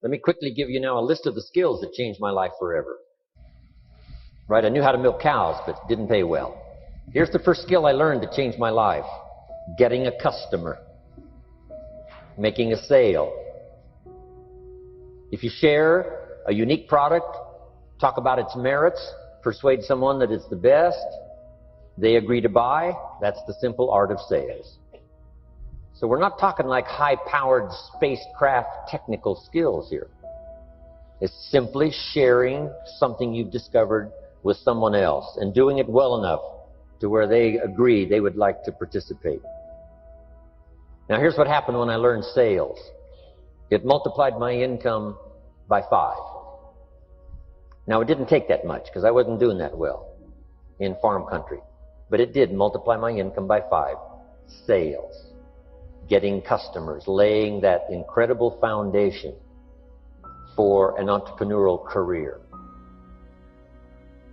Let me quickly give you now a list of the skills that changed my life forever. Right, I knew how to milk cows, but it didn't pay well. Here's the first skill I learned that changed my life. Getting a customer. Making a sale. If you share a unique product, talk about its merits, persuade someone that it's the best, they agree to buy, that's the simple art of sales. So we're not talking like high-powered spacecraft technical skills here. It's simply sharing something you've discovered with someone else and doing it well enough to where they agree they would like to participate. Now here's what happened when I learned sales. It multiplied my income by 5. Now it didn't take that much because I wasn't doing that well in farm country. But it did multiply my income by 5. Sales. Getting customers. Laying that incredible foundation for an entrepreneurial career.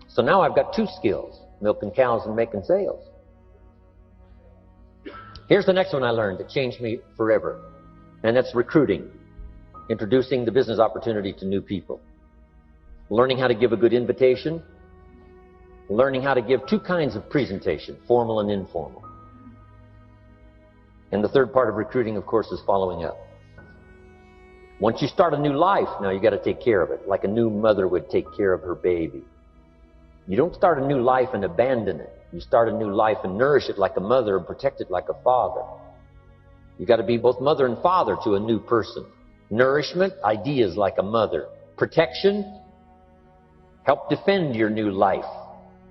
So now I've got 2 skills. Milking cows and making sales. Here's the next one I learned that changed me forever. And that's recruiting. Introducing the business opportunity to new people. Learning how to give a good invitation. Learning how to give 2 kinds of presentation, formal and informal. And the third part of recruiting, of course, is following up. Once you start a new life, now you got to take care of it, like a new mother would take care of her baby. You don't start a new life and abandon it. You start a new life and nourish it like a mother and protect it like a father. You got to be both mother and father to a new person. Nourishment, ideas like a mother. Protection, help defend your new life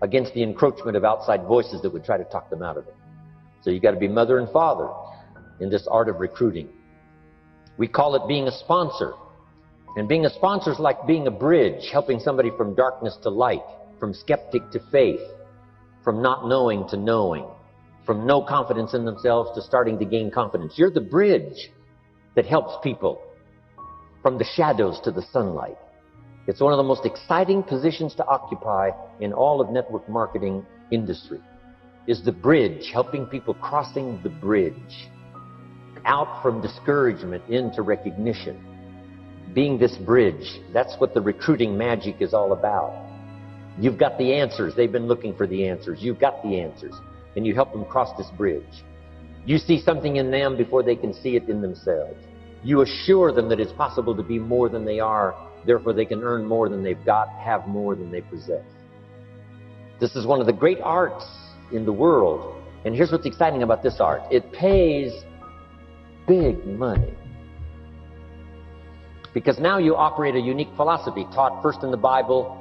against the encroachment of outside voices that would try to talk them out of it. So you got to be mother and father in this art of recruiting. We call it being a sponsor. And being a sponsor is like being a bridge, helping somebody from darkness to light, from skeptic to faith, from not knowing to knowing, from no confidence in themselves to starting to gain confidence. You're the bridge that helps people from the shadows to the sunlight. It's one of the most exciting positions to occupy in all of network marketing industry, is the bridge, helping people crossing the bridge, out from discouragement into recognition. Being this bridge, that's what the recruiting magic is all about. You've got the answers. They've been looking for the answers. You've got the answers. And you help them cross this bridge. You see something in them before they can see it in themselves. You assure them that it's possible to be more than they are. Therefore, they can earn more than they've got, have more than they possess. This is one of the great arts in the world. And here's what's exciting about this art. It pays big money. Because now you operate a unique philosophy taught first in the Bible.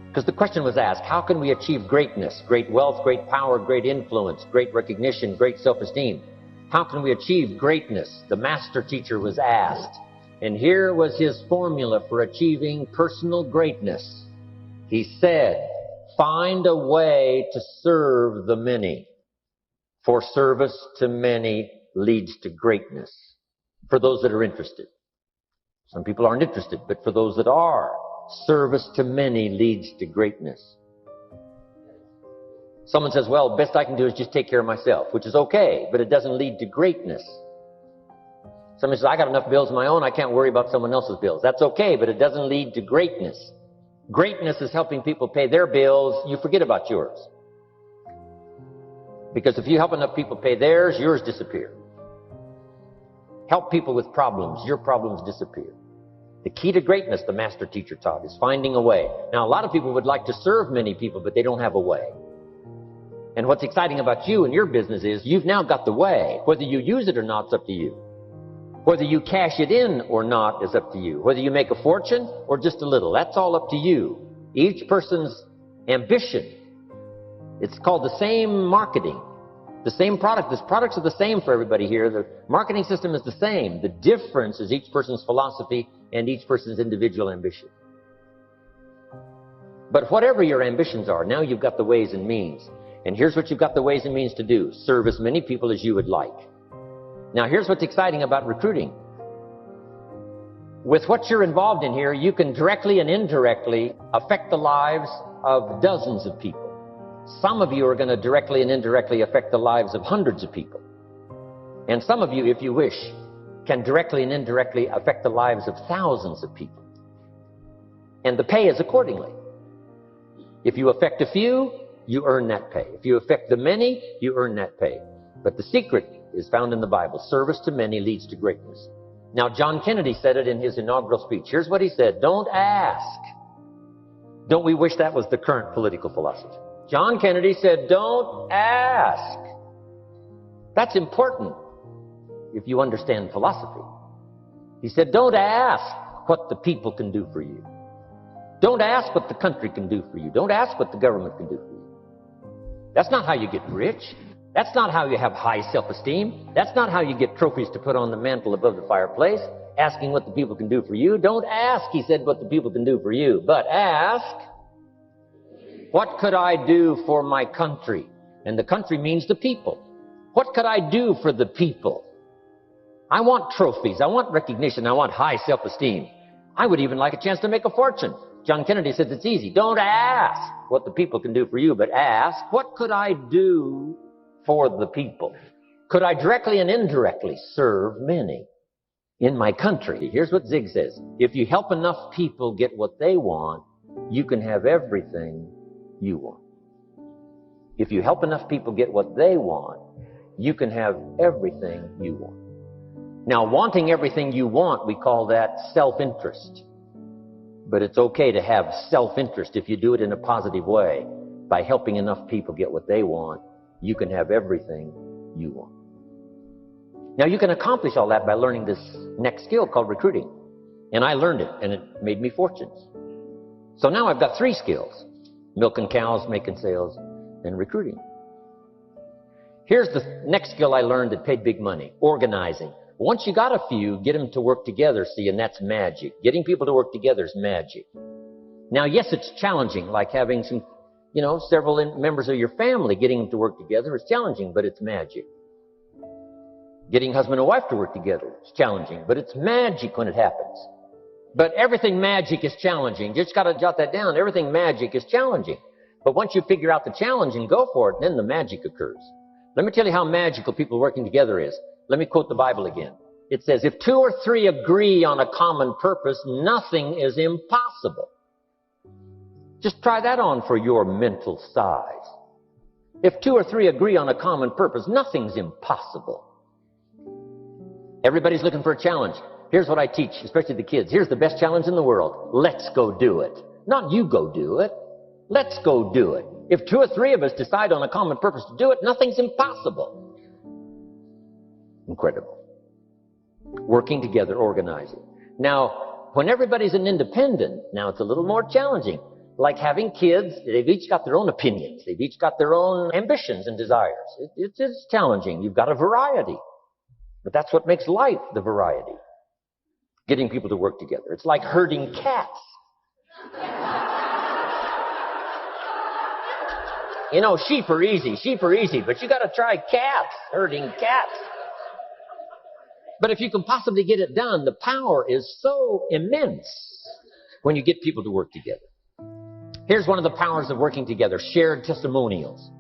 Because the question was asked, how can we achieve greatness, great wealth, great power, great influence, great recognition, great self-esteem? How can we achieve greatness? The master teacher was asked. And here was his formula for achieving personal greatness. He said, find a way to serve the many. For service to many leads to greatness. For those that are interested. Some people aren't interested, but for those that are, service to many leads to greatness. Someone says, well, best I can do is just take care of myself, which is okay, but it doesn't lead to greatness. Somebody says, I got enough bills of my own, I can't worry about someone else's bills. That's okay, but it doesn't lead to greatness. Greatness is helping people pay their bills, you forget about yours. Because if you help enough people pay theirs, yours disappear. Help people with problems, your problems disappear. The key to greatness, the master teacher taught, is finding a way. Now, a lot of people would like to serve many people, but they don't have a way. And what's exciting about you and your business is you've now got the way. Whether you use it or not is up to you. Whether you cash it in or not is up to you. Whether you make a fortune or just a little, that's all up to you. Each person's ambition. It's called the same marketing. The same product. The products are the same for everybody here. The marketing system is the same. The difference is each person's philosophy and each person's individual ambition. But whatever your ambitions are, now you've got the ways and means. And here's what you've got the ways and means to do. Serve as many people as you would like. Now here's what's exciting about recruiting. With what you're involved in here, you can directly and indirectly affect the lives of dozens of people. Some of you are going to directly and indirectly affect the lives of hundreds of people. And some of you, if you wish, can directly and indirectly affect the lives of thousands of people. And the pay is accordingly. If you affect a few, you earn that pay. If you affect the many, you earn that pay. But the secret is found in the Bible. Service to many leads to greatness. Now, John Kennedy said it in his inaugural speech. Here's what he said: don't ask. Don't we wish that was the current political philosophy? John Kennedy said, don't ask. That's important if you understand philosophy. He said, don't ask what the people can do for you. Don't ask what the country can do for you. Don't ask what the government can do for you. That's not how you get rich. That's not how you have high self-esteem. That's not how you get trophies to put on the mantle above the fireplace, asking what the people can do for you. Don't ask, he said, what the people can do for you, but ask, what could I do for my country? And the country means the people. What could I do for the people? I want trophies. I want recognition. I want high self-esteem. I would even like a chance to make a fortune. John Kennedy says it's easy. Don't ask what the people can do for you, but ask, what could I do for the people? Could I directly and indirectly serve many in my country? Here's what Zig says. If you help enough people get what they want, you can have everything you want. If you help enough people get what they want, you can have everything you want. Now, wanting everything you want, we call that self-interest. But it's okay to have self-interest if you do it in a positive way. By helping enough people get what they want, you can have everything you want. Now, you can accomplish all that by learning this next skill called recruiting. And I learned it, and it made me fortunes. So now I've got 3 skills: milking cows, making sales, and recruiting. Here's the next skill I learned that paid big money: organizing. Once you got a few, get them to work together, see, and that's magic. Getting people to work together is magic. Now, yes, it's challenging, like having some, several members of your family. Getting them to work together is challenging, but it's magic. Getting husband and wife to work together is challenging, but it's magic when it happens. But everything magic is challenging. You just got to jot that down. Everything magic is challenging. But once you figure out the challenge and go for it, then the magic occurs. Let me tell you how magical people working together is. Let me quote the Bible again. It says, if 2 or 3 agree on a common purpose, nothing is impossible. Just try that on for your mental size. If 2 or 3 agree on a common purpose, nothing's impossible. Everybody's looking for a challenge. Here's what I teach, especially the kids. Here's the best challenge in the world. Let's go do it. Not you go do it. Let's go do it. If 2 or 3 of us decide on a common purpose to do it, nothing's impossible. Incredible. Working together, organizing. Now, when everybody's an independent, now it's a little more challenging. Like having kids, they've each got their own opinions. They've each got their own ambitions and desires. It's challenging. You've got a variety. But that's what makes life, the variety. Getting people to work together. It's like herding cats. Sheep are easy, but you got to try cats, herding cats. But if you can possibly get it done, the power is so immense when you get people to work together. Here's one of the powers of working together: shared testimonials.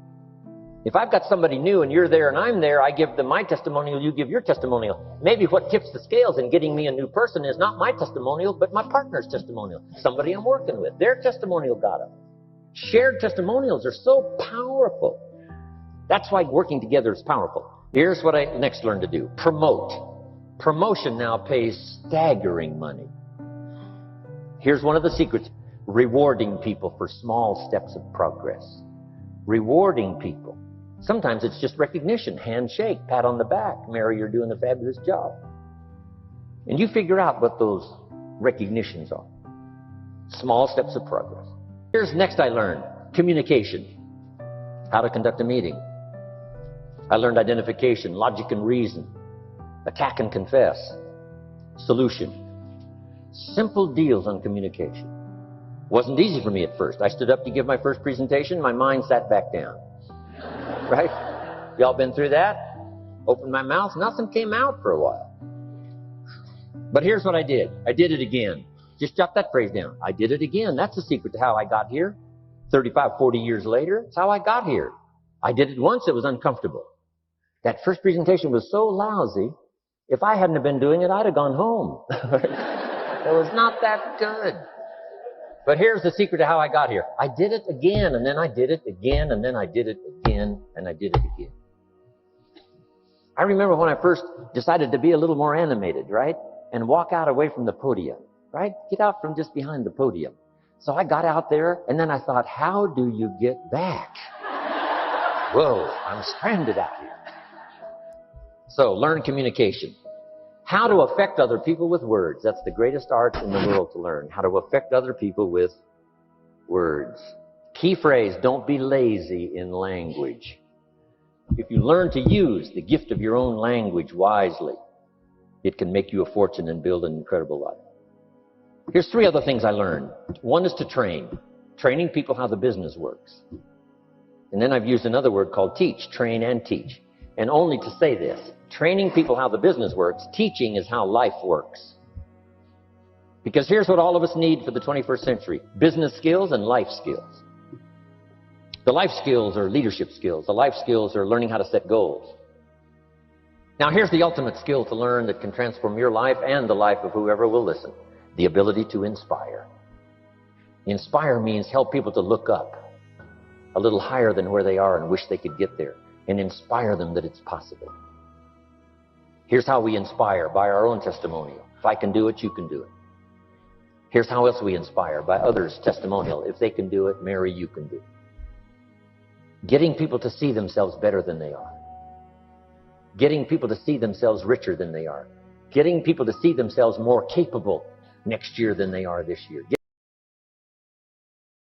If I've got somebody new and you're there and I'm there, I give them my testimonial, you give your testimonial. Maybe what tips the scales in getting me a new person is not my testimonial, but my partner's testimonial. Somebody I'm working with, their testimonial got them. Shared testimonials are so powerful. That's why working together is powerful. Here's what I next learned to do: promote. Promotion now pays staggering money. Here's one of the secrets: rewarding people for small steps of progress. Rewarding people. Sometimes it's just recognition, handshake, pat on the back. Mary, you're doing a fabulous job. And you figure out what those recognitions are. Small steps of progress. Here's next I learned: communication. How to conduct a meeting. I learned identification, logic and reason, attack and confess, solution. Simple deals on communication. Wasn't easy for me at first. I stood up to give my first presentation. My mind sat back down. Right? Y'all been through that? Opened my mouth. Nothing came out for a while. But here's what I did. I did it again. Just jot that phrase down. I did it again. That's the secret to how I got here. 35, 40 years later, it's how I got here. I did it once. It was uncomfortable. That first presentation was so lousy, If I hadn't have been doing it, I'd have gone home. It was not that good. But here's the secret to how I got here. I did it again, and then I did it again, and then I did it again, and I did it again. I remember when I first decided to be a little more animated, right? And walk out away from the podium, right? Get out from just behind the podium. So I got out there, and then I thought, how do you get back? Whoa, I'm stranded out here. So, learn communication. How to affect other people with words. That's the greatest art in the world to learn. How to affect other people with words. Key phrase, don't be lazy in language. If you learn to use the gift of your own language wisely, it can make you a fortune and build an incredible life. Here's 3 other things I learned. One is to train. Training people how the business works. And then I've used another word called teach. Train and teach. And only to say this, training people how the business works, teaching is how life works. Because here's what all of us need for the 21st century. Business skills and life skills. The life skills are leadership skills. The life skills are learning how to set goals. Now here's the ultimate skill to learn that can transform your life and the life of whoever will listen. The ability to inspire. Inspire means help people to look up a little higher than where they are and wish they could get there. And inspire them that it's possible. Here's how we inspire, by our own testimonial. If I can do it, you can do it. Here's how else we inspire, by others' testimonial. If they can do it, Mary, you can do it. Getting people to see themselves better than they are. Getting people to see themselves richer than they are. Getting people to see themselves more capable next year than they are this year.